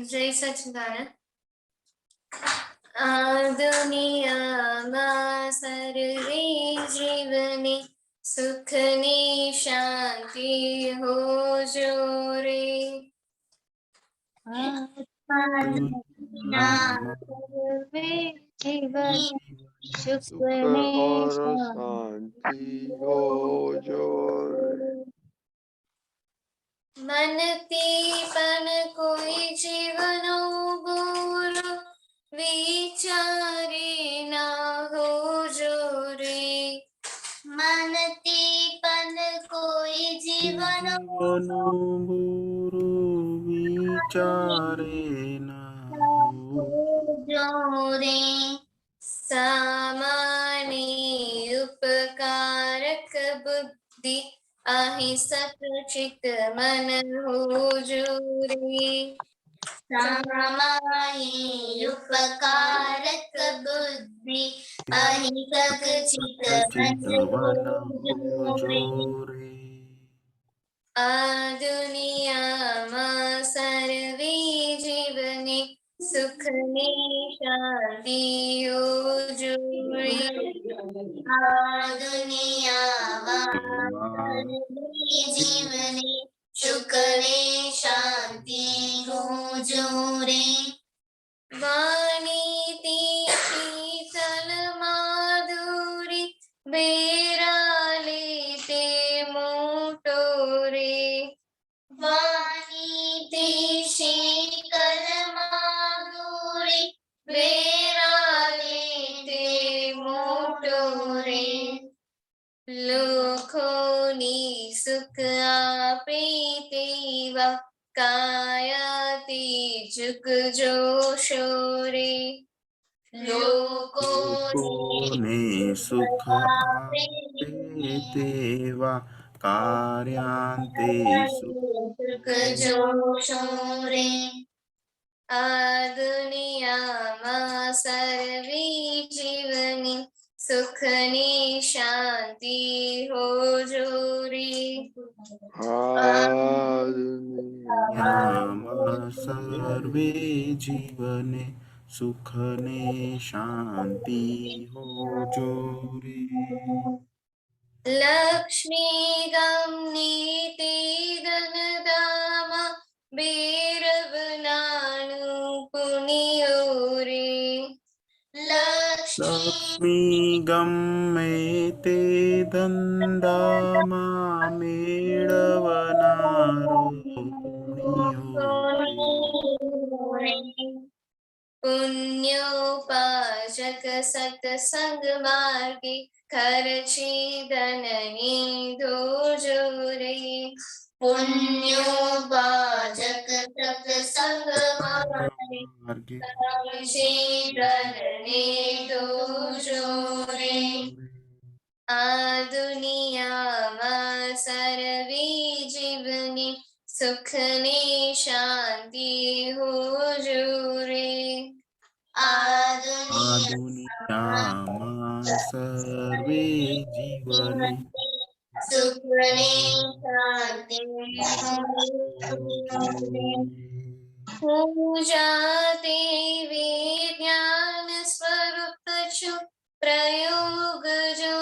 જય સચિદાનંદ. આ દુનિયામાં સર્વે જીવને સુખની શાંતિ હો જો રે. સર્વે જીવન સુખની શાંતિ હો જો રે. મનથી પણ કોઈ જીવનો બોલો વિચારે ના હો જો રે. મનથી પણ કોઈ જીવનો ગુરુ વિચારે ના જો રે. સામાન્ય ઉપકારક બુદ્ધિ અહિંસક ચિત્ત મન હો જો રે. સામાન્ય ઉપકારક બુદ્ધિ અહિંસક ચિત્ત મન હો જો રે. આ દુનિયામાં સર્વે જીવને સુખની શાંતિ હો જો રે. આ દુનિયામાં સર્વે જીવને સુખની શાંતિ હો જો રે. વાણીથી શીતલ માધુરી બેરાલે તે મોટો રે. વાણીથી શીતલ માધુરી બેરાલે તે મોટો રે. લોકોની સુખ આપે તેવા કાયાથી ઝુકજો શોરે. લોકોને સુખ આપે તેવા કાર્યાંતે ઝુકજો શોરે. આ દુનિયામાં સર્વે જીવની સુખની શાંતિ હો જો રે. આ દુનિયામાં સર્વે જીવને સુખને શાંતિ હો જો રે. લક્ષ્મી ગામની તે ધનધામાં બેરવનાનું પુનિયો રે. લક્ષ્મી ગમે તે ધંધામાં મેળવનારો પુણ્યોપાસક સત્સંગ માર્ગે ખર્ચી ધનની ધોજો રે. પુણ્યોપાસક સત્સંગ માર્ગે ખર્ચી ધનની ધોજો રે. આ દુનિયામાં સર્વે જીવની સુખની શાંતિ હો જો રે. આ દુનિયામાં સર્વે જીવને સુખની શાંતિ હો જો રે. પૂજા વિજ્ઞાન સ્વરૂપ છું પ્રયોગ જો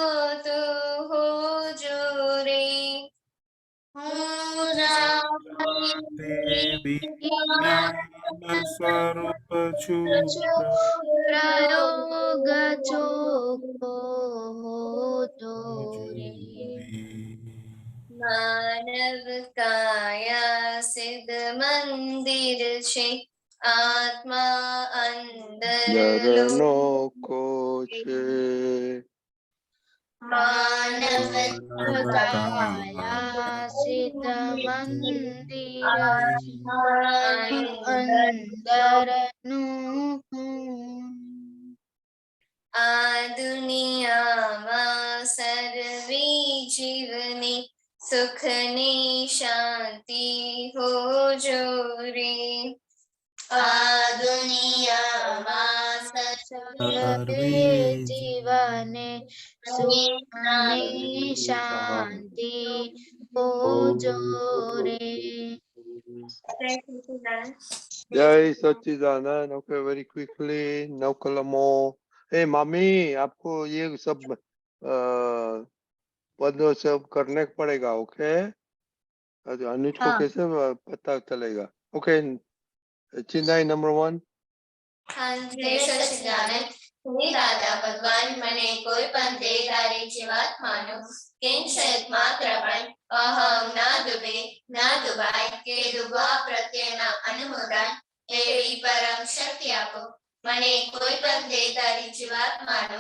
તો હો જો રે. વિજ્ઞાન સ્વરૂપ છું પ્રયોગ ચોખ્ખો હોતો રે. માનવ કાયા સિદ્ધ મંદિર છે આત્મા અંદર દરનો કો છે. માનવ કાયા સિદ્ધ મંદિર અંદરનું. આ દુનિયામાં સર્વે જીવને સુખની શાંતિ હો જો રે. આ દુનિયામાં સર્વે જીવને સુખની શાંતિ હો જો રે. जय सच्चिदानंद. Okay, very quickly. No कलमों. Hey मामी, आपको ये सब पद सब करने पड़ेगा. ओके. अनुज को हाँ. कैसे पता चलेगा? ओके. चिन्नाई नंबर 1. जय सच्चिदानंद. हे दादा भगवान, મને કોઈ પણ દેહધારી જીવાત માનો કિંચિત માત્ર પણ અહમ ના દુબે ના દુબાય કે ડૂબવા પ્રત્યેના અનુમોદન એવી પરમ શક્તિ આપો. મને કોઈ પણ દેહધારી જીવાત માનો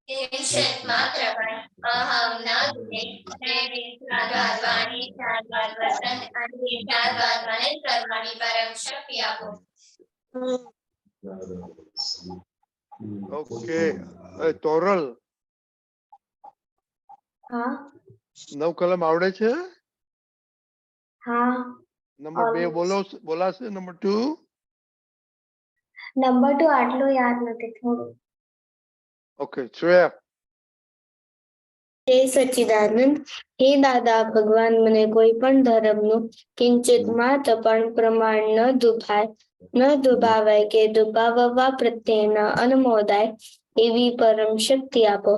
કિંચિત માત્ર પણ અહમ ના દુબે એવી સારવાર વાણી સારવાર વતન અને સારવાર મને કરવાની પરમ શક્તિ આપો. ઓકે. તોરલ. हाँ. નવ કલમ આવડે છે? हाँ. નંબર 2 બોલો, બોલાશે. નંબર 2. નંબર 2 આટલું યાદ નથી થોડું. ઓકે. શ્રેયા. જય સચ્ચિદાનંદ. હે દાદા ભગવાન, મને કોઈ પણ ધર્મનું કિંચિત માત્ર પણ પ્રમાણ ન દુભાય ન દુભાવાય કે દુભાવવા પ્રત્યેના અનુમોદાય એવી પરમ શક્તિ આપો.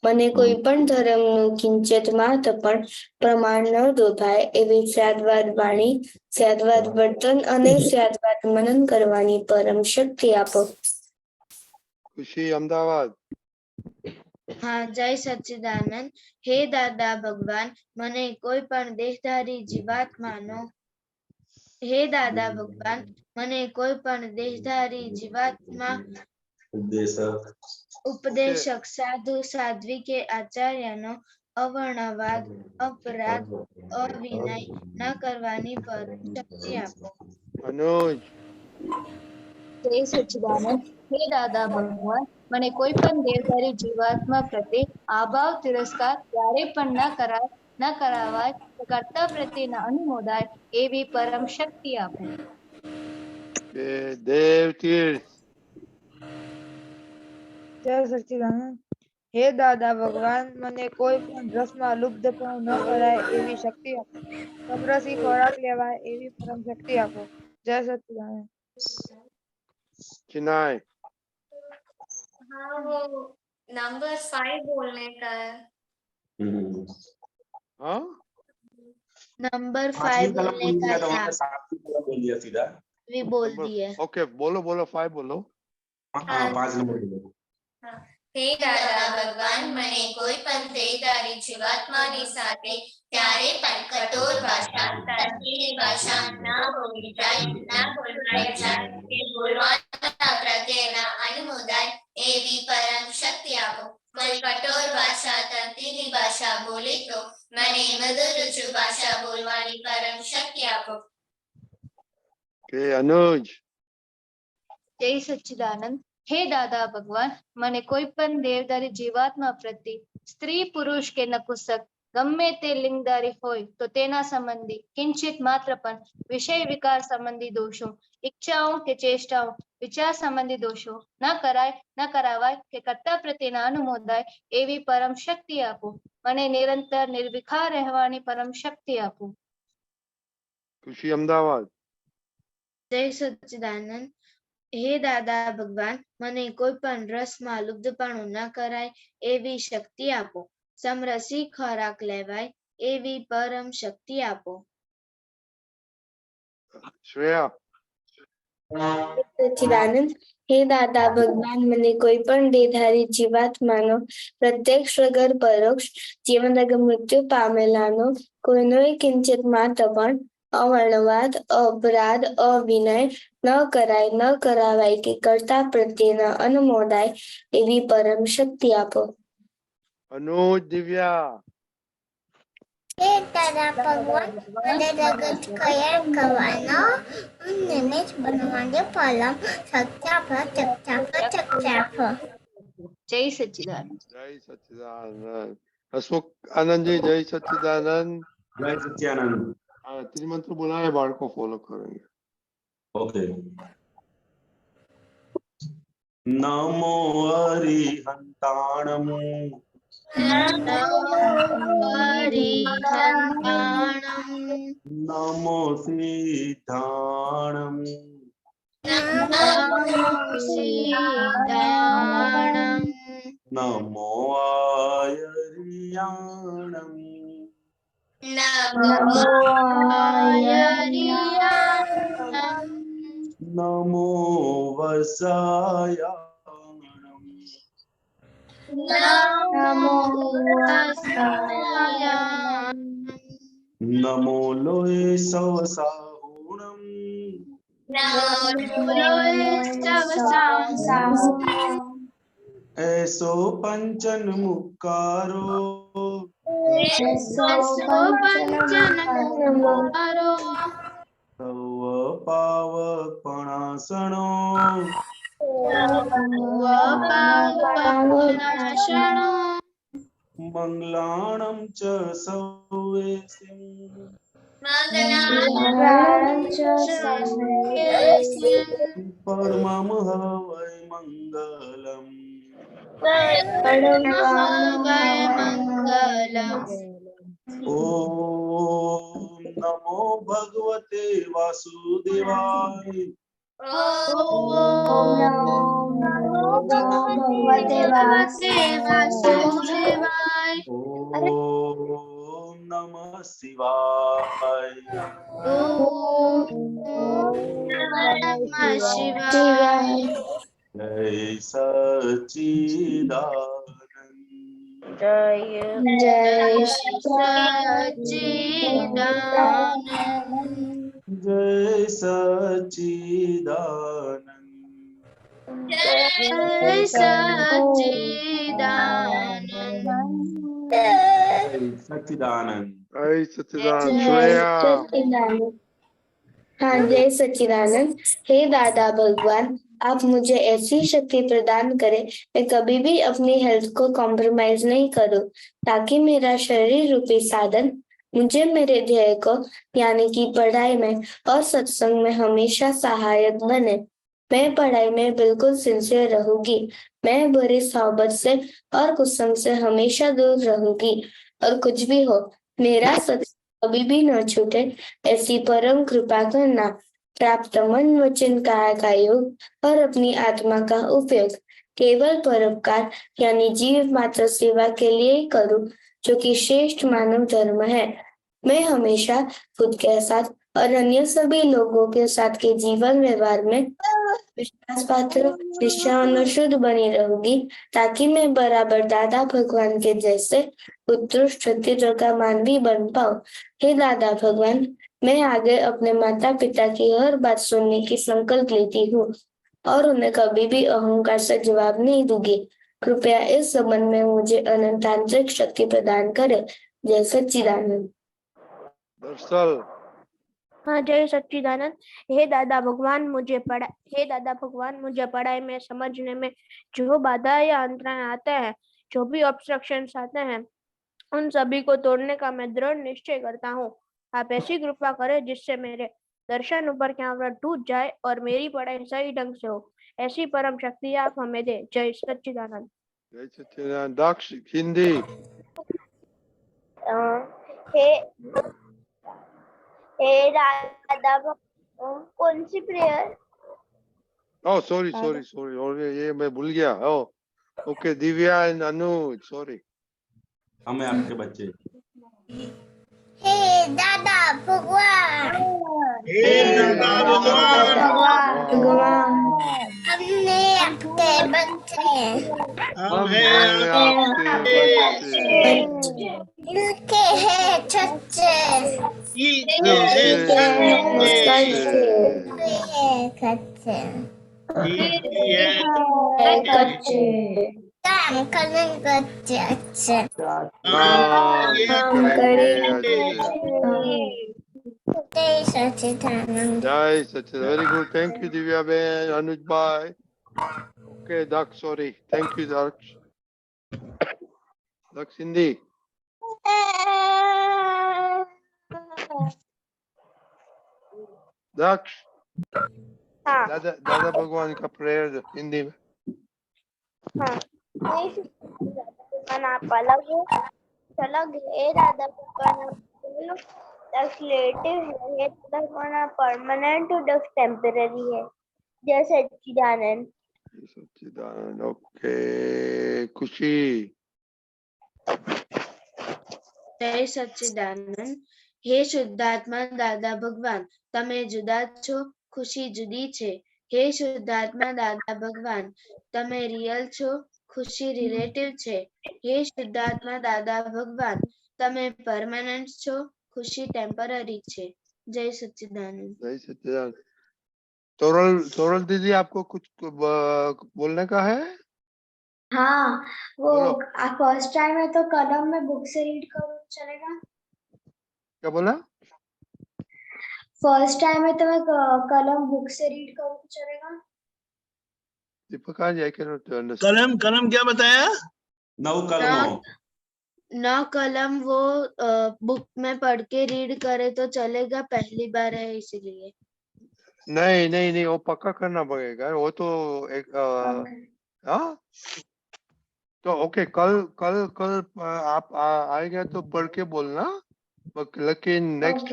મને કોઈ પણ ધર્મનું કિંચિત માત્ર પણ પ્રમાણ ન દુભાય એવી સ્યાદવાદ વાણી, સ્યાદવાદ વર્તન અને સ્યાદવાદ મનન કરવાની પરમ શક્તિ આપો. ખુશી અમદાવાદ. હા. જય સચ્ચિદાનંદ. હે દાદા ભગવાન, મને કોઈ પણ દેહધારી જીવાત્માનો હે દાદા ભગવાન, મને કોઈ પણ દેહધારી જીવાત્મા ઉપદેશક સાધુ સાધ્વી કે આચાર્યનો અવર્ણવાદ અપરાધ અવિનય ન કરવાની પરમ શક્તિ આપો. અનુજ. જય સચ્ચિદાનંદ. હે દાદા ભગવાન, મને કોઈ પણ દેવધારી જીવાત્મા પ્રત્યે આભાવ તિરસ્કાર ક્યારે પણ ન કરાવાય કરતા પ્રત્યેના અનુમોદાય એવી પરમ શક્તિ આપો. દેવ તીર્થ. જય સચ્ચિદાનંદ. હે દાદા ભગવાન, મને કોઈ પણ રસમાં લુપ્ત પણ ન કરાય એવી શક્તિ આપો. સમરસી ખોરાક લેવાય એવી પરમ શક્તિ આપો. જય સચ્ચિદાનંદ. चिन्नाई. हाँ, वो नंबर 5 बोलने का है. हाँ. नंबर 5 बोलने का था, भी बोल दिए. ओके. बोलो बोलो 5 बोलो. हाँ. 5 नंबर बोलो. હે દાદા ભગવાન, મને કોઈ પણ દેહધારી જીવાત્માની સાથે ક્યારે પણ કઠોર ભાષા, તરફીલી ભાષા ના બોલી જાય, ના બોલવાય જાય કે બોલવાના પ્રત્યેના અનુમોદાય એવી પરમ શક્તિ આપો. કોઈ કઠોર ભાષા, તરફીલી ભાષા બોલે તો મને મધુર ભાષા બોલવાની પરમ શક્તિ આપો. કે અનુજ. જય સચ્ચિદાનંદ. હે દાદા ભગવાન, મને કોઈ પણ દેવધારી જીવાત્મા પ્રત્યે સ્ત્રી પુરુષ કે નપુંસક ગમે તે લિંગધારી હોય તો તેના સંબંધી કિંચિત માત્ર પણ વિષય વિકાર સંબંધી દોષો, ઈચ્છાઓ કે ચેષ્ટાઓ, વિચાર સંબંધી દોષો ન કરાય ન કરાવાય કે કરતા પ્રત્યેના અનુમોદાય એવી પરમ શક્તિ આપો. મને નિરંતર નિર્વિકાર રહેવાની પરમ શક્તિ આપો. ખુશી અમદાવાદ. જય સચ્ચિદાનંદ. હે દાદા ભગવાન, મને કોઈ પણ રસમાં લુપ્તપણું ન કરાય એવી શક્તિ આપો. સમરસી ખોરાક લેવાય એવી પરમ શક્તિ આપો. શ્રેયા. સચ્ચિદાનંદ. હે દાદા ભગવાન, મને કોઈ પણ દેહધારી જીવાત્માનો પ્રત્યક્ષ વગર પરોક્ષ જીવન મૃત્યુ પામેલાનો કોઈનોય કિંચિત માત્ર પણ અવર્ણવાદ અપરાધ અવિનય ન કરાય ન કરાવાય કે કરતા પ્રત્યેના અનુમોદાય એવી પરમ શક્તિ આપો. અનુજ દિવ્યા. હે દાદા ભગવાન, મને જગત કયા કરવાનો નિમિત્ત બનવાની પરમ શક્તિ આપો. શક્તિ આપો. જય સચ્ચિદાનંદ. જય સચ્ચિદાનંદ. હસમુખ આનંદજી. જય સચ્ચિદાનંદ. जय सच्चिदानंद. त्रिमंत्र बुलाए बाढ़ को फॉलो करेंगे. ओके. नमो हरिहंताणम् हरिहंताणम् नमो सिद्धाणम् नमो सीताणं नमो आयर्याणं नमो आयर्याणं नमो वसायाणं नमो वसायां नमो लोये सवसाहुणं ऐसो पंचन मुक्कारो पंचनमुखारो सर्व पावपणासनो पापनाशनो मंगलाणं च सौवेसिं परमं हवै मङ्गलम् मङ्गलम् ॐ नमो भगवते वासुदेवाय भगवते वासुदेवाय ॐ नमः शिवाय नमः शिवाय जय सच्चिदानंद जय सच्चिदानंद जय सच्चिदानंद जय सच्चिदानंद जय सच्चिदानंद जय सच्चिदानंद जय श्रेया सच्चिदानंद। हाँ, जय सच्चिदानंद। हे दादा भगवान, आप मुझे ऐसी शक्ति प्रदान करें मैं कभी भी अपनी हेल्थ को कॉम्प्रोमाइज नहीं करूं, ताकि मेरा शरीर रूपी साधन मुझे मेरे ध्येय को यानी कि पढ़ाई में और सत्संग में हमेशा सहायक बने। मैं पढ़ाई में बिल्कुल सिंसियर रहूंगी। मैं बुरी सोहबत से और कुसंग से हमेशा दूर रहूंगी, और कुछ भी हो मेरा सत्संग कभी भी न छूटे, ऐसी परम कृपा करना। प्राप्त मन वचन काया का योग और अपनी आत्मा का उपयोग केवल परोपकार यानी जीव मात्र सेवा के लिए ही करूं, जो कि श्रेष्ठ मानव धर्म है। मैं हमेशा खुद के साथ और अन्य सभी लोगों के साथ के जीवन व्यवहार में विश्वास पात्र, निष्ठावान और शुद्ध बनी रहूंगी, ताकि मैं बराबर दादा भगवान के जैसे उत्कृष्ट चरित्र का मानवी बन पाऊं। हे दादा भगवान, मैं आगे अपने माता पिता की हर बात सुनने की संकल्प लेती हूँ और उन्हें कभी भी अहंकार से जवाब नहीं दूंगी। कृपया इस संबंध में मुझे अनंत आंतरिक शक्ति प्रदान करें। जय सच्चिदानंद। दर्शन हाँ, जय सच्चिदानंद। हे दादा भगवान, मुझे पढ़ाई में समझने में जो बाधा या अंतराय आते हैं, जो भी ऑब्स्ट्रक्शंस आते हैं, उन सभी को तोड़ने का मैं दृढ़ निश्चय करता हूँ। आप ऐसी कृपा करें जिससे मेरे दर्शन ऊपर की आवरण टूट जाए और मेरी पढ़ाई सही ढंग से हो। ऐसी परम शक्ति आप हमें दे। जय सच्चिदानंद। जय सच्चिदानंद। दक्ष हिंदी। हे दादा कौन सी प्रेयर? ओह सॉरी और ये मैं भूल गया। Oh okay, Divya and Anuj, sorry. हमें आपके बच्चे हे दादा भगवान, हमने आपके बच्चे दिल के हैं सच्चे, काम करने बच्चे अच्छे। जय सच्चिदानंद। जय Sachchidanand. Very good, thank you Divya बहन, अनुज भाई। Okay Daksh, sorry, thank you Daksh. Daksh Hindi. Daksh दादा भगवान का प्रेयर हिंदी में। आप अलग है दादा भगवान, एक्सलेटिव है, परमानेंट टेम्पररी है। जय सच्चिदानंद। सच्चिदानंद। ओके, खुशी। જય સચ્ચિદાનંદ. હે શુદ્ધાત્મા દાદા ભગવાન, તમે જુદા છો, ખુશી જુદી છે. હે શુદ્ધાત્મા દાદા ભગવાન, તમે રિયલ છો, ખુશી રિલેટિવ છે. હે શુદ્ધાત્મા દાદા ભગવાન, તમે પરમાનન્ટ છો, ખુશી ટેમ્પરરી છે. જય સચ્ચિદાનંદ. जय सच्चिदानंद। तोरल दीदी, आपको कुछ बोलने का है? हाँ, वो बोलो। फर्स्ट टाइम है तो कलम में बुक से रीड करूँ चलेगा? क्या बोला? फर्स्ट टाइम है तो मैं कलम बुक से रीड करूँ चलेगा? दीपक आज आई कैन नॉट अंडरस्टैंड। कलम क्या बताया? 9 कलमों। 9 कलम वो बुक में पढ़ के रीड करे तो चलेगा, पहली बार है इसीलिए। नहीं नहीं नहीं, वो पक्का करना पड़ेगा, वो तो एक हाँ, तो ओके, कल कल कल आप आएगा तो पढ़ के बोलना, लेकिन नेक्स्ट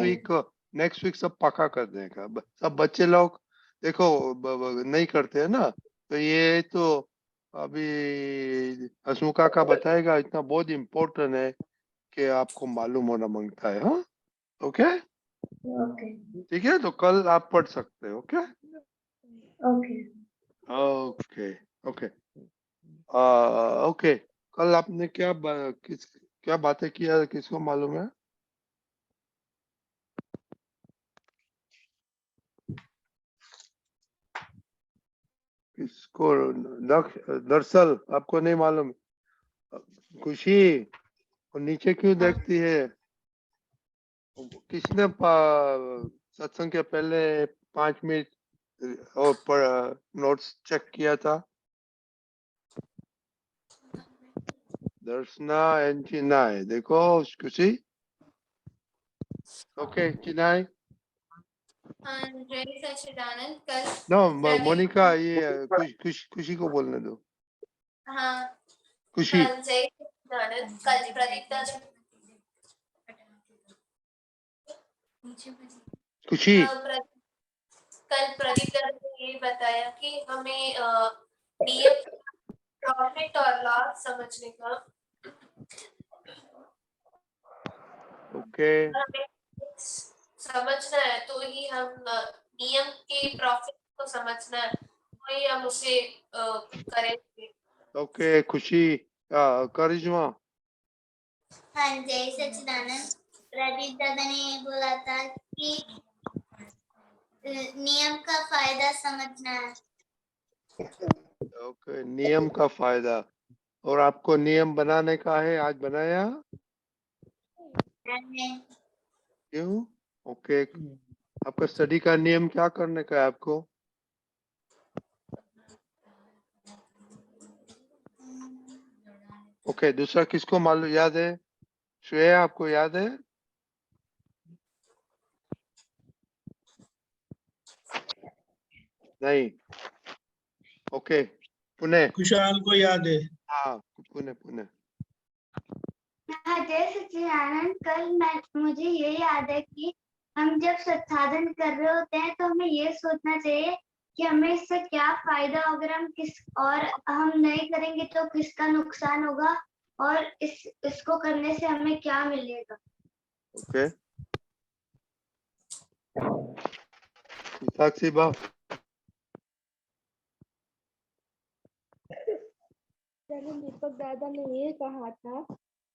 वीक सब पक्का कर देगा। सब बच्चे लोग देखो नहीं करते हैं ना, तो ये तो अभी हसमुखा का बताएगा, इतना बहुत इम्पोर्टेंट है कि आपको मालूम होना मांगता है। हाँ, ओके ठीक है, तो कल आप पढ़ सकते हो। Okay okay okay okay. कल आपने क्या बातें किया, किसको मालूम है? किसको? दरअसल आपको नहीं मालूम। खुशी, वो नीचे क्यों देखती है? किसने सत्संग के पहले 5 मिनट और नोट्स चेक किया था? दर्शना एंड चिनाई। देखो खुशी। ओके चिनाई। जय सच्चिदानंद। कल नो प्रदीप- मोनिका, ये खुशी को बोलने दो। हाँ, खुशी। कल जय सच्चिदानंद। कल प्रदीप दादा खुशी। कल प्रदीप दादा ने ये बताया कि हमें नियम, प्रॉफिट और लॉस समझने का, ओके हमें समझना है तो ही हम नियम के प्रॉफिट को समझना है, तो ही हम उसे करेंगे। ओके खुशी। करिश्मा। हाँ, जय सच्चिदानंद। प्रदीप दादा ने ये बोला था कि नियम का फायदा समझना है। ओके, नियम का फायदा। और आपको नियम बनाने का है, आज बनाया? क्यों? ओके, आपका स्टडी का नियम क्या करने का है आपको? ओके, दूसरा किसको मालूम याद है? श्रेया, आपको याद है? नहीं। ओके, पुणे। खुशहाल को याद है। हाँ, पुणे। हाँ, जय सच्चिदानंद। कल मुझे ये याद है कि हम जब संसाधन कर रहे होते हैं तो हमें ये सोचना चाहिए कि हमें इससे क्या फायदा, अगर हम नहीं करेंगे तो किसका नुकसान होगा, और इसको करने से हमें क्या मिलेगा। ओके, साक्षी बा। दीपक दादा ने ये कहा था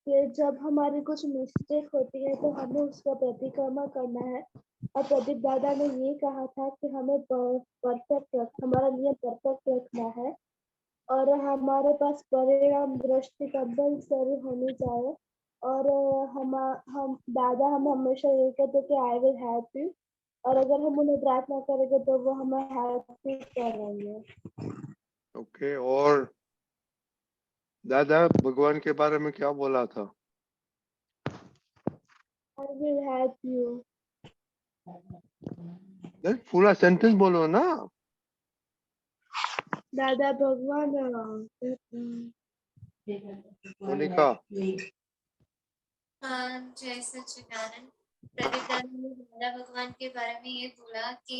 कि जब हमारी कुछ मिस्टेक होती है तो हमें उसका प्रतिक्रमण करना है, और प्रदीप दादा ने ये कहा था कि हमें हमारा नियम परफेक्ट रखना है, और हमारे पास परिणाम दृष्टि कंपलसरी होनी चाहिए। और हम दादा हम हमेशा ये कहते कि आई विल हेल्प यू, और अगर हम उन्हें प्रार्थना करेंगे तो वो हमें हेल्प भी करेंगे। ओके, और दादा भगवान के बारे में क्या बोला था? I will help you. पूरा सेंटेंस बोलो ना। दादा भगवान मोनिका। जय सच्चिदानंद। प्रदीप दादा ने दादा भगवान के बारे में ये बोला कि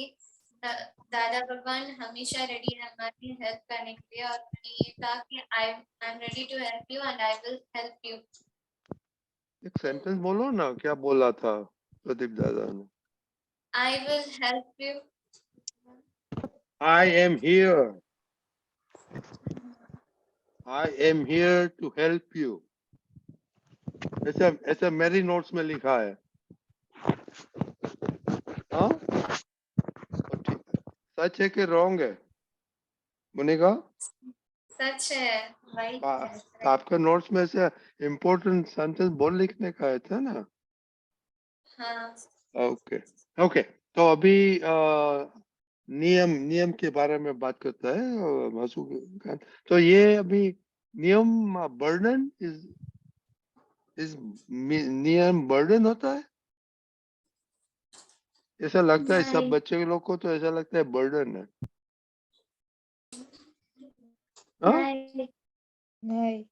दादा भगवान हमेशा रेडी है हमारी हेल्प करने के लिए, और मैंने ये कहा कि I am ready to help you and I will help you. एक सेंटेंस बोलो ना, क्या बोला था प्रदीप दादा ने? I will help you. I am here. I am here to help you. ऐसा ऐसा मेरी नोट्स में लिखा है। हाँ, तो ठीक है। सच है कि रॉन्ग है मुनिका? सच है, राइट है। आपका नोट्स में से इम्पोर्टेंट सेंटेंस बोल लिखने का है था ना? हाँ, ओके ओके, तो अभी नियम के बारे में बात करता है मासू खान। तो ये अभी नियम बर्डन इस नियम बर्डन होता है? ऐसा लगता है सब नहीं। बच्चे लोग को, तो ऐसा लगता है बर्डन है। हाँ? नहीं, नहीं,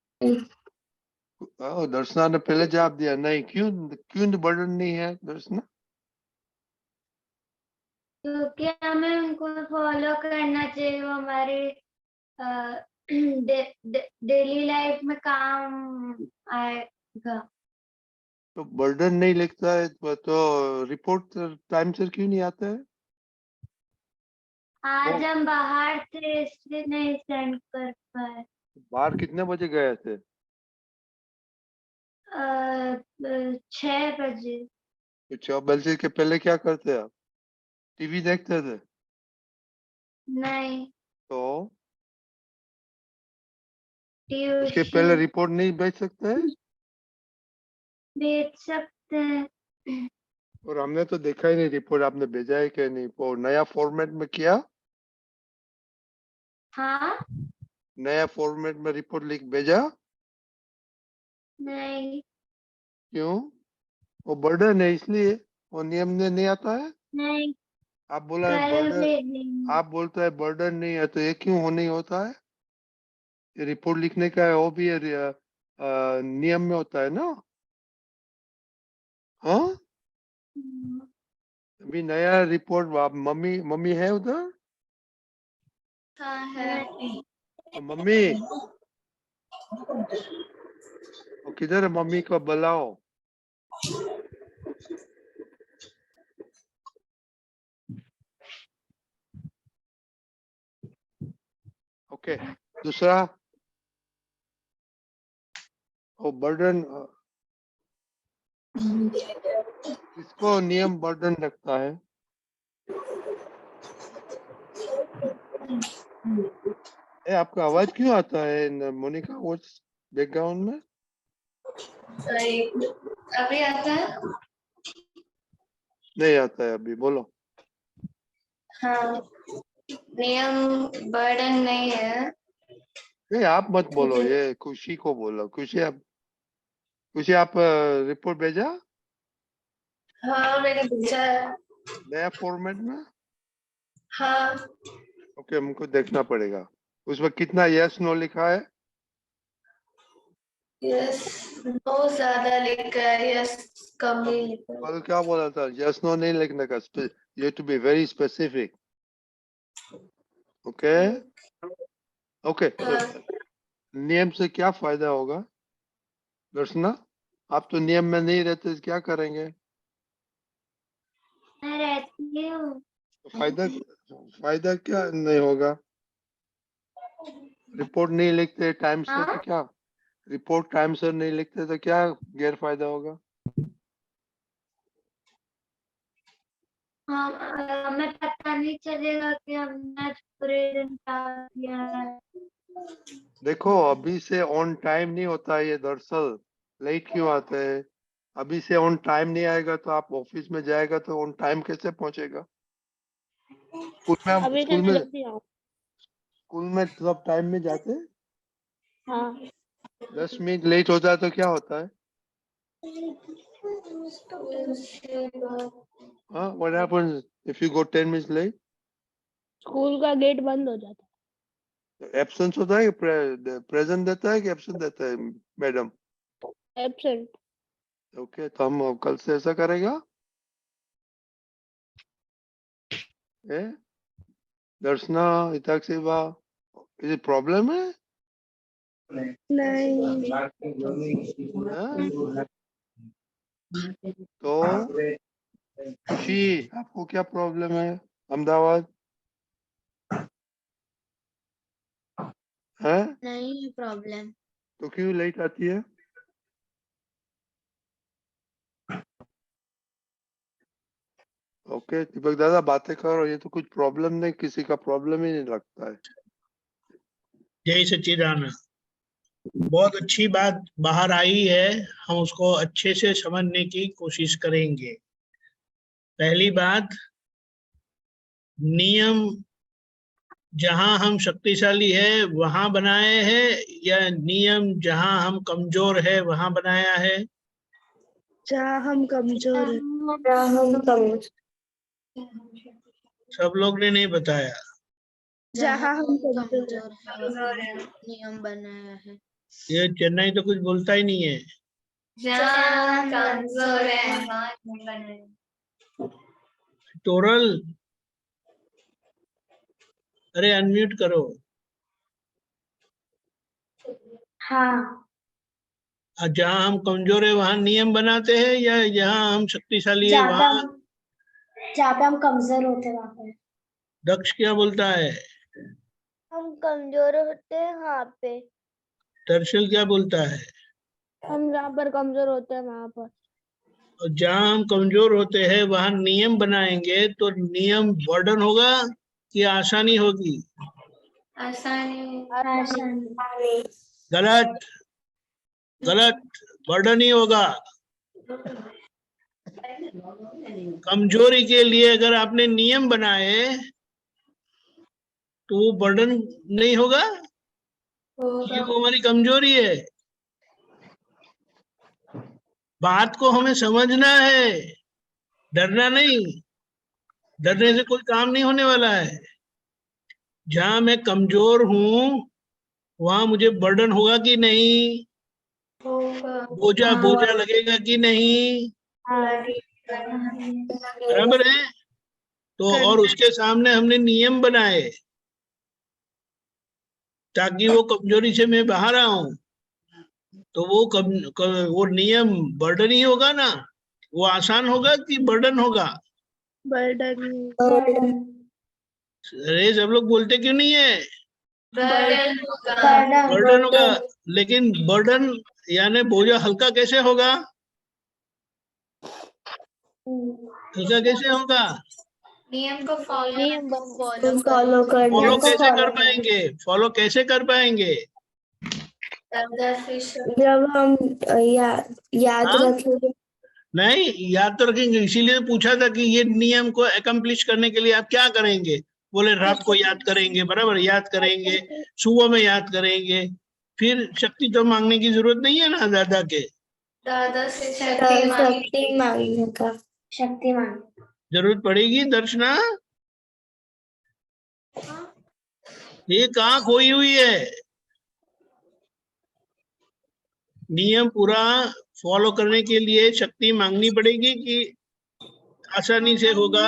दर्शना ने पहले जवाब दिया नहीं। क्यों क्यों बर्डन नहीं है दर्शना? क्योंकि हमें उनको फॉलो करना चाहिए, वो हमारे डेली लाइफ में काम आएगा। तो बर्डन नहीं लिखता है तो रिपोर्ट टाइम से क्यों नहीं आता है? आज हम बाहर थे इसलिए नहीं सेंड कर पाए। बाहर कितने बजे गए थे? 6 बजे। तो 6 बजे के पहले क्या करते आप? टीवी देखते थे? नहीं, तो उसके पहले ट्यूशन रिपोर्ट नहीं भेज सकते हैं? भेज सकते हैं। और हमने तो देखा ही नहीं रिपोर्ट, आपने भेजा है कि नहीं? वो नया फॉर्मेट में किया? हाँ, नया फॉर्मेट में रिपोर्ट लिख भेजा? नहीं, क्यों? वो बर्डन है इसलिए, वो नियम में नहीं आता है। नहीं, आप बोला है कल बर्डन, भेजेंगे। आप बोलते हैं बर्डन नहीं है, तो ये क्यों हो नहीं होता है? ये रिपोर्ट लिखने का है, वो भी नियम में होता है ना? हाँ, अभी नया रिपोर्ट मम्मी मम्मी है उधर? हाँ है। तो मम्मी, वो किधर है? मम्मी को बुलाओ। ओके, दूसरा वो बर्डन, किसको नियम बर्डन लगता है? आपका आवाज क्यों आता है मोनिका? वो बैकग्राउंड में अभी आता है? नहीं आता है अभी, बोलो। हाँ, नियम बर्डन नहीं है। नहीं, आप मत बोलो, ये खुशी को बोलो। खुशी आप रिपोर्ट भेजा हाँ, मैंने भेजा है। नया फॉर्मेट में? हाँ, ओके, हमको देखना पड़ेगा। उसमें कितना यस नो लिखा है? यस नो ज्यादा लिखा है, यस कम ही लिखा है। कल क्या बोला था? यस नो नहीं लिखने का, you to be very specific. Okay okay, नियम से क्या फायदा होगा दर्शना? आप तो नियम में नहीं रहते, क्या करेंगे? मैं रहती हूँ। फायदा क्या नहीं होगा? रिपोर्ट नहीं लिखते टाइम से तो हाँ, क्या? रिपोर्ट टाइम से नहीं लिखते तो क्या गैर फायदा होगा? हमें पता नहीं चलेगा कि हमने पूरे दिन क्या किया है। देखो, अभी से ऑन टाइम नहीं होता है ये, दरअसल लेट क्यों आता है? अभी से ऑन टाइम नहीं आएगा तो आप ऑफिस में जाएगा तो ऑन टाइम कैसे पहुंचेगा? अभी से मैं जल्दी आऊँ। स्कूल में सब टाइम में जाते हैं। हाँ, 10 मिनट लेट हो जाए तो क्या होता है? हाँ, what happens if you go 10 minutes late? School का गेट बंद हो जाता एब्सेंस होता है कि प्रेजेंट देता है कि एब्सेंट देता है मैडम? है। एब्सेंट। ओके, तो हम कल से ऐसा करेगा? दर्शना, हिताक्षीबा, इज इट प्रॉब्लम है? नहीं। हाँ? तो शी, आपको क्या प्रॉब्लम है? अहमदाबाद है? नहीं है प्रॉब्लम। तो क्यों लेट आती है? ओके दीपक दादा बातें करो, ये तो कुछ प्रॉब्लम नहीं, किसी का प्रॉब्लम ही नहीं लगता है। जय सच्चिदानंद। बहुत अच्छी बात बाहर आई है, हम उसको अच्छे से समझने की कोशिश करेंगे। पहली बात, नियम जहां हम शक्तिशाली है वहां बनाए हैं या नियम जहां हम कमजोर है वहां बनाया है? जहाँ हम कमजोर हैं। जहाँ हम कमजोर। सब लोग ने नहीं बताया। जहाँ हम कमजोर कमजोर है वहाँ नियम बनाया है। ये चेन्नई तो कुछ बोलता ही नहीं है। जहाँ कमजोर है वहाँ नियम बनाया। टोरल, अरे अनम्यूट करो। हाँ। जहाँ हम कमजोर है वहां नियम बनाते हैं या जहाँ हम शक्तिशाली है वहां? जहाँ पे हम कमजोर होते वहाँ पे। दक्ष क्या बोलता है? हम कमजोर होते हैं वहाँ पे। दर्शल क्या बोलता है? हम जहाँ पर कमजोर होते हैं वहां पर। और जहाँ हम कमजोर होते हैं वहां नियम बनाएंगे तो नियम बर्डन होगा कि आसानी होगी? आसानी। गलत, गलत, बर्डन ही होगा। कमजोरी के लिए अगर आपने नियम बनाए तो वो बर्डन नहीं होगा, ये वो हमारी कमजोरी है। बात को हमें समझना है, डरना नहीं। डरने से कोई काम नहीं होने वाला है। जहां मैं कमजोर हूं वहां मुझे बर्डन होगा कि नहीं, बोझा बोझा लगेगा कि नहीं, बराबर है? तो और उसके सामने हमने नियम बनाए ताकि वो कमजोरी से मैं बाहर आऊं, तो वो नियम बर्डन ही होगा ना। वो आसान होगा कि बर्डन होगा? बर्डन। अरे सब लोग बोलते क्यों नहीं है? बर्डन होगा। बर्डन होगा, लेकिन बर्डन यानी बोझा हल्का कैसे होगा? हल्का कैसे होगा? नियम को फॉलो फॉलो करना। फॉलो कैसे कर पाएंगे? फॉलो कैसे कर पाएंगे? जब हम याद हाँ? रखेंगे। नहीं, याद तो रखेंगे, इसीलिए पूछा था कि ये नियम को अकम्प्लिश करने के लिए आप क्या करेंगे। बोले रात को याद करेंगे, बराबर याद करेंगे, सुबह में याद करेंगे, फिर शक्ति तो मांगने की जरूरत नहीं है ना दादा के। दादा से शक्ति मांगने का। शक्ति मांग जरूरत पड़ेगी दर्शना। ये कहाँ खोई हुई है? नियम पूरा फॉलो करने के लिए शक्ति मांगनी पड़ेगी कि आसानी से होगा?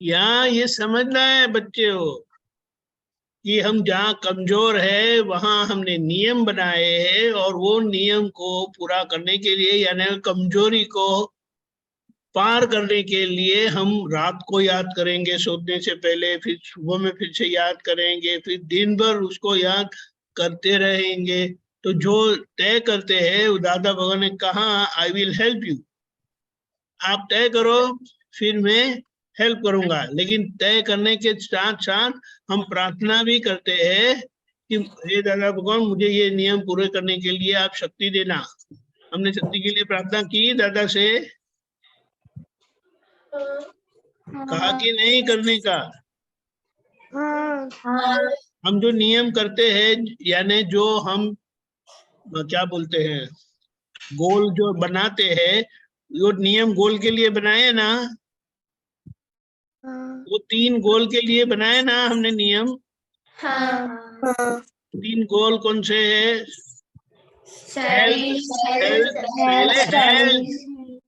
यहाँ ये समझना है बच्चे हो कि हम जहाँ कमजोर है वहां हमने नियम बनाए हैं और वो नियम को पूरा करने के लिए यानी कमजोरी को पार करने के लिए हम रात को याद करेंगे सोने से पहले, फिर सुबह में फिर से याद करेंगे, फिर दिन भर उसको याद करते रहेंगे। तो जो तय करते हैं वो दादा भगवान ने कहा आई विल हेल्प यू, आप तय करो फिर मैं हेल्प करूंगा। लेकिन तय करने के साथ साथ हम प्रार्थना भी करते हैं कि हे दादा भगवान मुझे ये नियम पूरे करने के लिए आप शक्ति देना। हमने शक्ति के लिए प्रार्थना की दादा से, कहा कि नहीं करने का। हम जो नियम करते हैं यानी जो हम क्या बोलते हैं गोल जो बनाते हैं, वो नियम गोल के लिए बनाए ना, वो 3 गोल के लिए बनाए ना हमने नियम। हाँ। 3 गोल कौन से है? हेल्थ, पहले हेल्थ,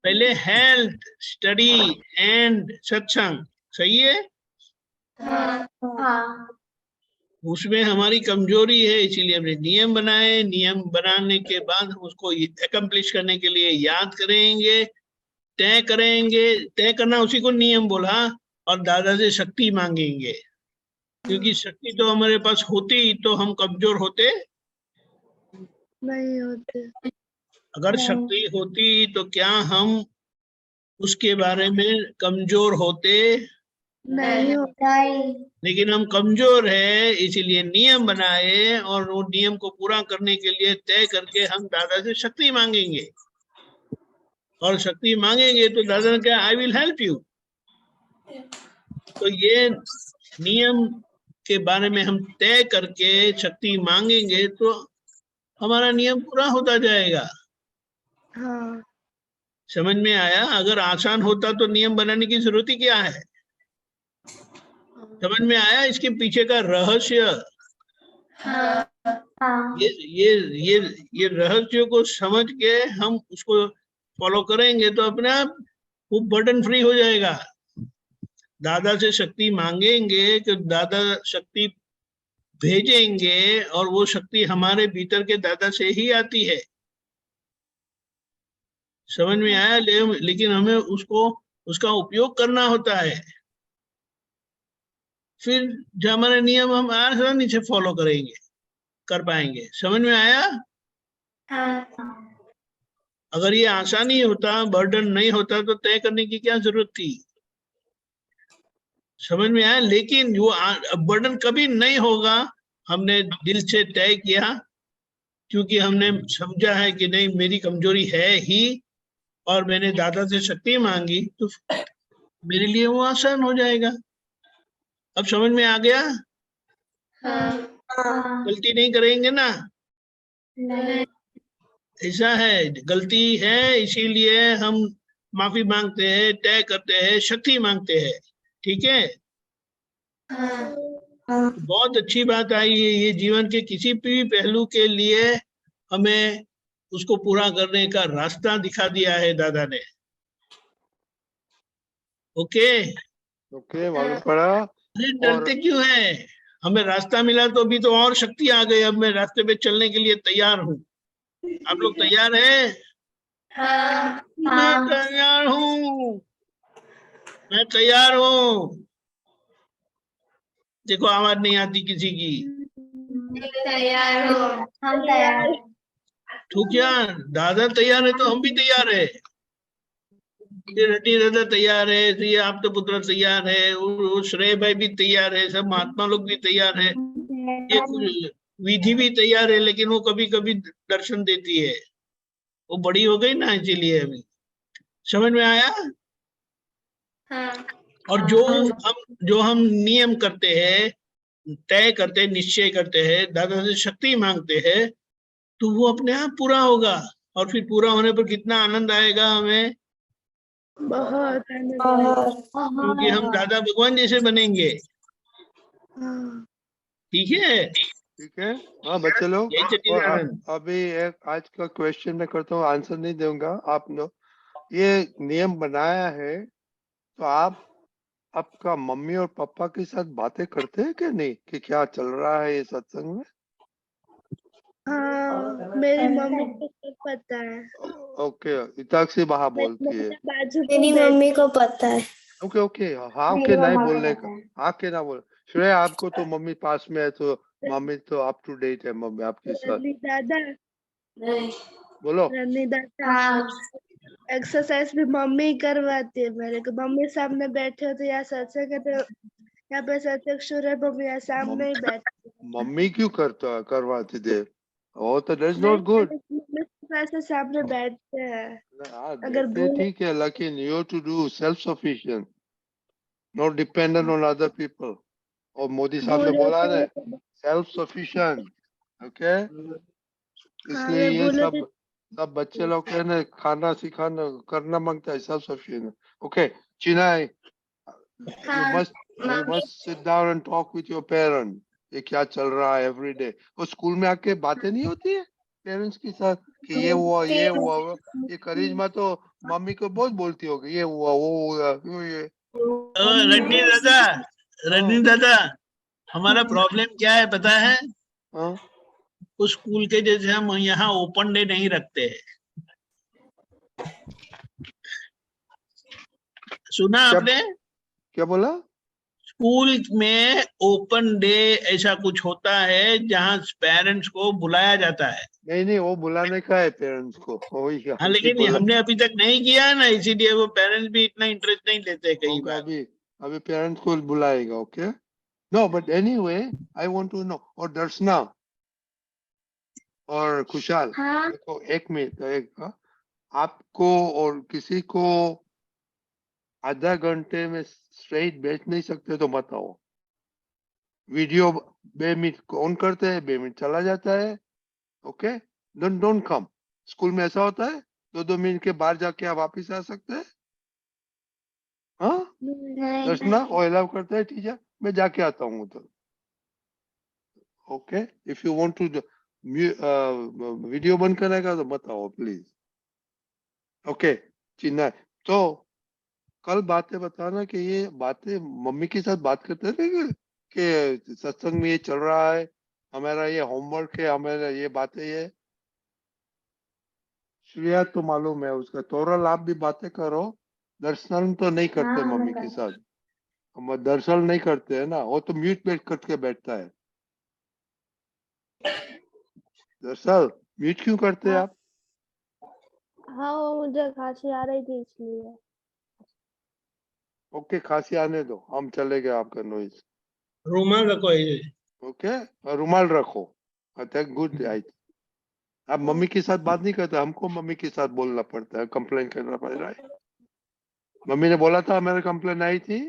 पहले हेल्थ, स्टडी एंड सत्संग, सही है? हाँ। उसमें हमारी कमजोरी है, इसीलिए हमने नियम बनाए। नियम बनाने के बाद हम उसको एकम्प्लिश करने के लिए याद करेंगे, तय करेंगे। तय करना उसी को नियम बोला। और दादा से शक्ति मांगेंगे, क्योंकि शक्ति तो हमारे पास होती तो हम कमजोर होते नहीं होते। अगर शक्ति होती तो क्या हम उसके बारे में कमजोर होते? नहीं होते। लेकिन हम कमजोर है, इसीलिए नियम बनाए और वो नियम को पूरा करने के लिए तय करके हम दादा से शक्ति मांगेंगे। और शक्ति मांगेंगे तो दादा ने कहा आई विल हेल्प यू। तो ये नियम के बारे में हम तय करके शक्ति मांगेंगे तो हमारा नियम पूरा होता जाएगा। हाँ। समझ में आया? अगर आसान होता तो नियम बनाने की जरूरत ही क्या है? समझ में आया इसके पीछे का रहस्य? ये रहस्य को समझ के हम उसको फॉलो करेंगे तो अपने आप वो बर्डन फ्री हो जाएगा। दादा से शक्ति मांगेंगे कि दादा शक्ति भेजेंगे और वो शक्ति हमारे भीतर के दादा से ही आती है। समझ में आया? लेकिन हमें उसका उपयोग करना होता है। फिर जो हमारे नियम हम आसानी से फॉलो करेंगे, कर पाएंगे। समझ में आया? अगर ये आसानी होता, बर्डन नहीं होता तो तय करने की क्या जरूरत थी? समझ में आया? लेकिन वो बर्डन कभी नहीं होगा, हमने दिल से तय किया, क्योंकि हमने समझा है कि नहीं मेरी कमजोरी है ही, और मैंने दादा से शक्ति मांगी तो मेरे लिए वो आसान हो जाएगा। अब समझ में आ गया? गलती नहीं करेंगे ना? ऐसा है, गलती है इसीलिए हम माफी मांगते हैं, तय करते हैं, शक्ति मांगते हैं। ठीक है? बहुत अच्छी बात आई है। ये जीवन के किसी भी पहलू के लिए हमें उसको पूरा करने का रास्ता दिखा दिया है दादा ने। ओके? ओके, मालूम पड़ा। अरे डरते क्यों है? हमें रास्ता मिला तो अभी तो और शक्ति आ गई। अब मैं रास्ते पे चलने के लिए तैयार हूँ। आप लोग तैयार हैं? मैं तैयार हूँ, मैं तैयार हूँ। देखो आवाज नहीं आती किसी की। तैयार हो। हम तैयार। तो क्या दादा तैयार है तो हम भी तैयार है। ये रटी दादा तैयार है, ये आप तो पुत्र तैयार है, वो श्रेय भाई भी तैयार है, सब महात्मा लोग भी तैयार है, ये विधि भी तैयार है। लेकिन वो कभी कभी दर्शन देती है, वो बड़ी हो गई ना, इसीलिए अभी। समझ में आया? और जो हम नियम करते हैं, तय करते हैं, निश्चय करते हैं, दादा से शक्ति मांगते हैं, तो वो अपने आप पूरा होगा। और फिर पूरा होने पर कितना आनंद आएगा हमें, बहुत। क्योंकि हम दादा भगवान जैसे बनेंगे। ठीक है? ठीक है। हाँ बच्चे लोग, जय और सच्चिदानंद। अभी एक आज का क्वेश्चन मैं करता हूँ, आंसर नहीं दूंगा। आप लोग ये नियम बनाया है तो आप आपका मम्मी और पापा के साथ बातें करते हैं कि नहीं, कि क्या चल रहा है ये सत्संग में? हाँ, मेरी मम्मी को सब पता है। ओके, इताक्षी बहा बोलती है। बाजू मेरी मम्मी को पता है। ओके ओके, हाँ के नहीं बोलने का, हाँ के ना बोल। श्रेया, आपको तो मम्मी पास में है तो मम्मी तो अप टू डेट है मम्मी आपके साथ। दादा, बोलो। रनी दादा, एक्सरसाइज भी मम्मी ही करवाती है मेरे को। मम्मी सामने बैठे हो तो यहाँ सत्संग है तो यहाँ पे सत्संग शुरू है, मम्मी यहाँ सामने ही बैठती है। मम्मी क्यों करवाती दे? ओ तो दैट्स नॉट गुड। ऐसे सामने बैठते हैं। अगर बैठते ठीक है, लेकिन you have to do self sufficient, not dependent on other people. और मोदी साहब ने बोला ना, सेल्फ सफिशिएंट। ओके, इसलिए ये सब बच्चे लोग के ना खाना सिखाना करना मांगता है सेल्फ सफिशिएंट। ओके चिनाई, you must sit down and talk with your parent। ये क्या चल रहा है एवरी डे। वो स्कूल में आके बातें नहीं होती है? पेरेंट्स के साथ कि ये हुआ ये हुआ वो। ये करिश्मा तो मम्मी को बहुत बोलती होगी ये हुआ वो हुआ ये। रजनी दादा हमारा प्रॉब्लम क्या है पता है? हाँ उस स्कूल के जैसे हम यहाँ ओपन डे नहीं रखते हैं। सुना आपने? क्या बोला? स्कूल में ओपन डे ऐसा कुछ होता है जहाँ पेरेंट्स को बुलाया जाता है। नहीं वो बुलाने का है पेरेंट्स को वही। हाँ, लेकिन हमने अभी तक नहीं किया है ना, इसीलिए वो पेरेंट्स भी इतना इंटरेस्ट नहीं लेते कई बार। अभी पेरेंट्स को बुलाएगा। Okay no but anyway I want to know. और दर्शना और खुशहाल देखो एक मिनट आपको और किसी को आधा घंटे में स्ट्रेट बैठ नहीं सकते तो बताओ। वीडियो 2 मिनट ऑन करते हैं 2 मिनट चला जाता है। Okay don't come. स्कूल में ऐसा होता है 2 मिनट के बाहर जाके आप वापिस आ सकते हैं। हाँ दर्शना वो अलाउ करता है टीचर? मैं जाके आता हूँ उधर। Okay if you want to video बंद करने का तो बताओ प्लीज। ओके चिन्ना तो कल बातें बताना कि ये बातें मम्मी के साथ बात करते थे कि सत्संग में ये चल रहा है, हमारा ये होमवर्क है, हमारा ये बातें ये। श्रेया तो मालूम है उसका। तोरल आप भी बातें करो। दर्शन तो नहीं करते मम्मी के साथ। हम दर्शन नहीं करते है ना, वो तो म्यूट पे करके बैठता है। दर्शन म्यूट क्यों करते हैं आप? हाँ वो मुझे खांसी आ रही थी इसलिए। ओके खांसी आने दो, हम चले गए आपका नॉइज। रुमाल रखो ये। ओके रुमाल रखो। Good right. आप मम्मी के साथ बात नहीं करते, हमको मम्मी के साथ बोलना पड़ता है, कंप्लेन करना पड़ रहा है। मम्मी ने बोला था मेरे कंप्लेन आई थी।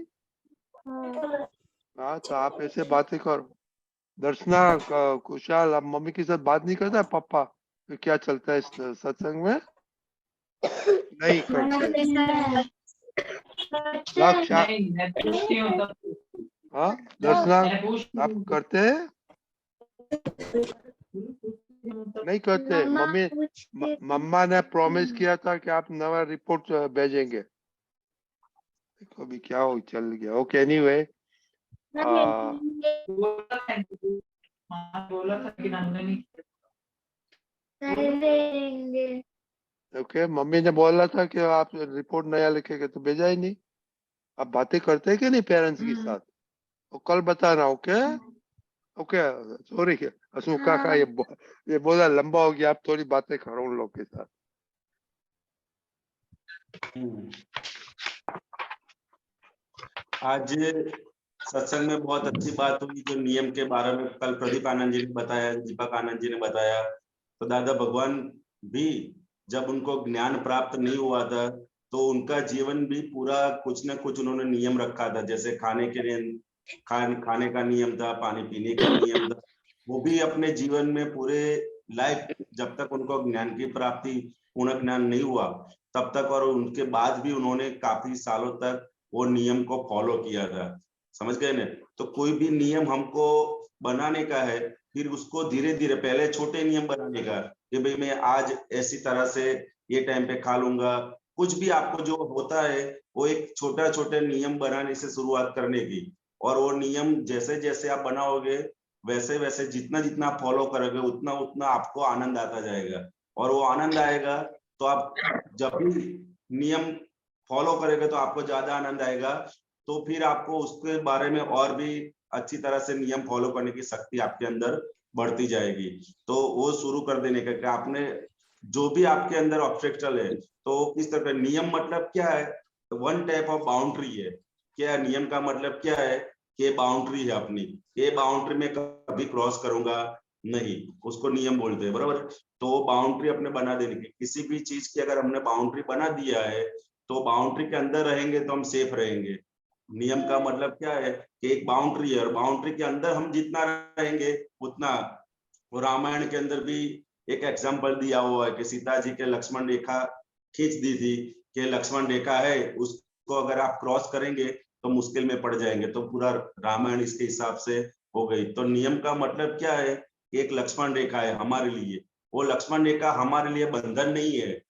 हाँ तो आप ऐसे बातें करो। दर्शना कुशाल आप मम्मी के साथ बात नहीं करता? पापा तो क्या चलता है इस सत्संग में? नहीं करते। हाँ दर्शना आप करते हैं? नहीं करते। मम्मा ने प्रॉमिस किया था कि आप नया रिपोर्ट भेजेंगे। देखो अभी क्या हो चल गया। ओके एनीवे ओके मम्मी ने बोला था कि आप रिपोर्ट नया लिखेंगे तो भेजा ही नहीं। आप बातें करते हैं कि नहीं पेरेंट्स के साथ? वो कल बताना। ओके ओके सॉरी असमु काका ये बोला लंबा हो गया, आप थोड़ी बातें करो उन लोग के साथ। आज सत्संग में बहुत अच्छी बात हुई जो नियम के बारे में कल प्रदीप आनंद जी ने बताया, दीपक आनंद जी ने बताया। तो दादा भगवान भी जब उनको ज्ञान प्राप्त नहीं हुआ था तो उनका जीवन भी पूरा कुछ न कुछ उन्होंने नियम रखा था। जैसे खाने का नियम था, पानी पीने का नियम था। वो भी अपने जीवन में पूरे लाइफ जब तक उनको ज्ञान की प्राप्ति पूर्ण ज्ञान नहीं हुआ तब तक और उनके बाद भी उन्होंने काफी सालों तक वो नियम को फॉलो किया था। समझ गए ना? तो कोई भी नियम हमको बनाने का है, फिर उसको धीरे धीरे पहले छोटे नियम बनाने का कि भाई मैं आज ऐसी तरह से ये टाइम पे खा लूंगा। कुछ भी आपको जो होता है वो एक छोटा छोटे नियम बनाने से शुरुआत करने की, और वो नियम जैसे जैसे आप बनाओगे वैसे वैसे जितना जितना आप फॉलो करोगे उतना उतना आपको आनंद आता जाएगा। और वो आनंद आएगा तो आप जब भी नियम फॉलो करेंगे तो आपको ज्यादा आनंद आएगा। तो फिर आपको उसके बारे में और भी अच्छी तरह से नियम फॉलो करने की शक्ति आपके अंदर बढ़ती जाएगी। तो वो शुरू कर देने का कि आपने जो भी आपके अंदर ऑब्स्टेकल है तो इस तरह का नियम मतलब क्या है? वन टाइप ऑफ बाउंड्री है। क्या नियम का मतलब क्या है? कि बाउंड्री है अपनी, ये बाउंड्री में कभी क्रॉस करूंगा नहीं, उसको नियम बोलते हैं। बराबर? तो बाउंड्री अपने बना देने की, किसी भी चीज की अगर हमने बाउंड्री बना दिया है तो बाउंड्री के अंदर रहेंगे तो हम सेफ रहेंगे। नियम का मतलब क्या है कि एक बाउंड्री है और बाउंड्री के अंदर हम जितना रहेंगे उतना। वो रामायण के अंदर भी एक एग्जांपल दिया हुआ है कि सीता जी के लक्ष्मण रेखा खींच दी थी कि लक्ष्मण रेखा है उसको अगर आप क्रॉस करेंगे तो मुश्किल में पड़ जाएंगे। तो पूरा रामायण इसके हिसाब से हो गई। तो नियम का मतलब क्या है? एक लक्ष्मण रेखा है हमारे लिए, वो लक्ष्मण रेखा हमारे लिए बंधन नहीं है,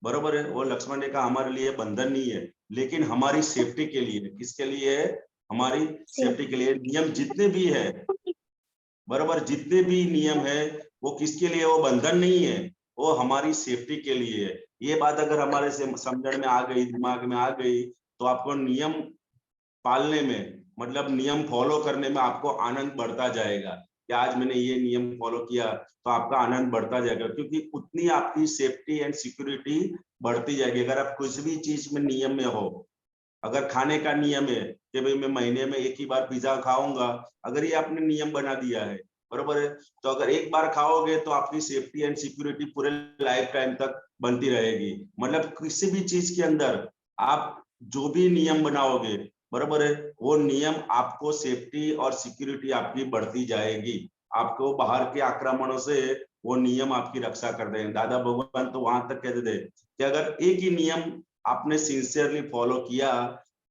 बरोबर है, वो लक्ष्मण रेखा हमारे लिए बंधन नहीं है, लेकिन हमारी सेफ्टी के लिए, किसके लिए है, हमारी सेफ्टी के लिए। नियम जितने भी है, बरोबर, जितने भी नियम है वो किसके लिए, वो बंधन नहीं है, वो हमारी सेफ्टी के लिए है। ये बात अगर हमारे से समझण में आ गई, दिमाग में आ गई, तो आपको नियम पालने में, मतलब नियम फॉलो करने में आपको आनंद बढ़ता जाएगा कि आज मैंने ये नियम फॉलो किया, तो आपका आनंद बढ़ता जाएगा, क्योंकि उतनी आपकी सेफ्टी एंड सिक्योरिटी बढ़ती जाएगी। अगर आप कुछ भी चीज में नियम में हो, अगर खाने का नियम है कि भाई मैं महीने में एक ही बार पिज्जा खाऊंगा, अगर ये आपने नियम बना दिया है, बरोबर है, तो अगर एक बार खाओगे तो आपकी सेफ्टी एंड सिक्योरिटी पूरे लाइफ टाइम तक बनती रहेगी। मतलब किसी भी चीज के अंदर आप जो भी नियम बनाओगे, बरोबर है, वो नियम आपको सेफ्टी और सिक्योरिटी आपकी बढ़ती जाएगी। आपको बाहर के आक्रमणों से वो नियम आपकी रक्षा कर देंगे। दादा भगवान तो वहां तक कहते थे कि अगर एक ही नियम आपने सिंसियरली फॉलो किया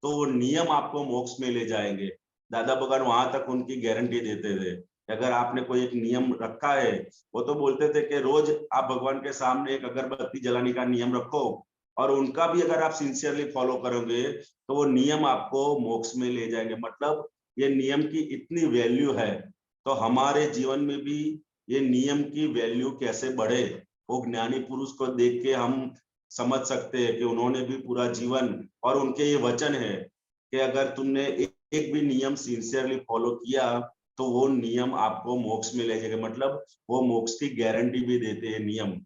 तो वो नियम आपको मोक्ष में ले जाएंगे। दादा भगवान वहां तक उनकी गारंटी देते थे कि अगर आपने कोई एक नियम रखा है, वो तो बोलते थे कि रोज आप भगवान के सामने एक अगरबत्ती जलाने का नियम रखो, और उनका भी अगर आप सिंसियरली फॉलो करोगे तो वो नियम आपको मोक्ष में ले जाएंगे। मतलब ये नियम की इतनी वैल्यू है, तो हमारे जीवन में भी ये नियम की वैल्यू कैसे बढ़े, वो ज्ञानी पुरुष को देख के हम समझ सकते हैं कि उन्होंने भी पूरा जीवन, और उनके ये वचन है कि अगर तुमने एक भी नियम सिंसियरली फॉलो किया तो वो नियम आपको मोक्ष में ले जाएगा। मतलब वो मोक्ष की गारंटी भी देते हैं नियम,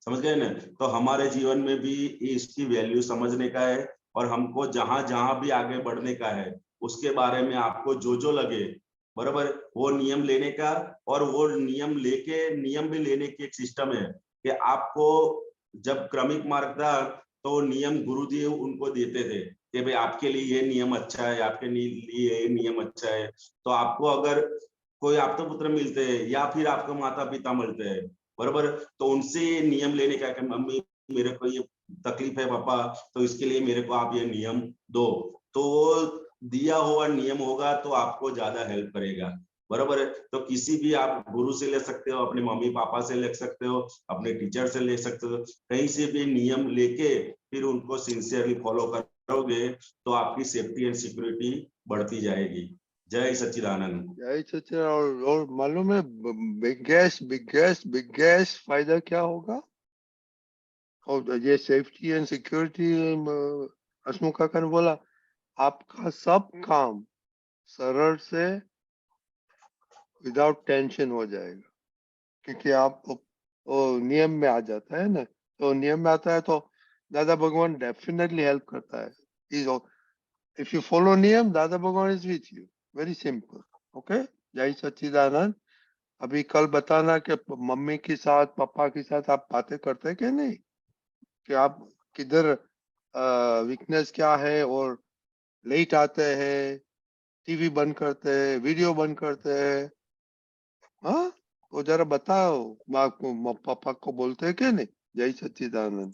समझ गए ना। तो हमारे जीवन में भी इसकी वैल्यू समझने का है, और हमको जहां जहां भी आगे बढ़ने का है उसके बारे में आपको जो जो लगे, बराबर, वो नियम लेने का, और वो नियम भी लेने की एक सिस्टम है कि आपको जब क्रमिक मार्ग था तो नियम गुरुदेव उनको देते थे कि भाई आपके लिए ये नियम अच्छा है, आपके लिए ये नियम अच्छा है। तो आपको अगर कोई आपको पुत्र मिलते हैं या फिर आपको माता पिता मिलते हैं, बराबर, तो उनसे ये नियम लेने का कि मम्मी मेरे को ये तकलीफ है पापा, तो इसके लिए मेरे को आप ये नियम दो, तो दिया हुआ नियम होगा तो आपको ज्यादा हेल्प करेगा, बराबर है। तो किसी भी आप गुरु से ले सकते हो, अपने मम्मी पापा से ले सकते हो, अपने टीचर से ले सकते हो, कहीं से भी नियम लेके फिर उनको सिंसियरली फॉलो करोगे तो आपकी सेफ्टी एंड सिक्योरिटी बढ़ती जाएगी। जय सच्चिदानंद। जय सच्चिदानंद। और मालूम है बिगेस्ट फायदा क्या होगा? और ये सेफ्टी एंड सिक्योरिटी हसमुख काका ने बोला, आपका सब काम सरल से विदाउट टेंशन हो जाएगा, क्योंकि आप वो नियम में आ जाता है ना। तो नियम में आता है तो दादा भगवान डेफिनेटली हेल्प करता है। इफ यू फॉलो नियम, दादा भगवान is with you, very simple. Okay, जय सच्चिदानंद। अभी कल बताना कि मम्मी के साथ पापा के साथ आप बातें करते हैं कि नहीं, कि आप किधर वीकनेस क्या है, और लेट आते हैं, टीवी बंद करते हैं, वीडियो बंद करते हैं, हाँ, तो जरा बताओ, पापा को बोलते हैं कि नहीं? जय सच्चिदानंद।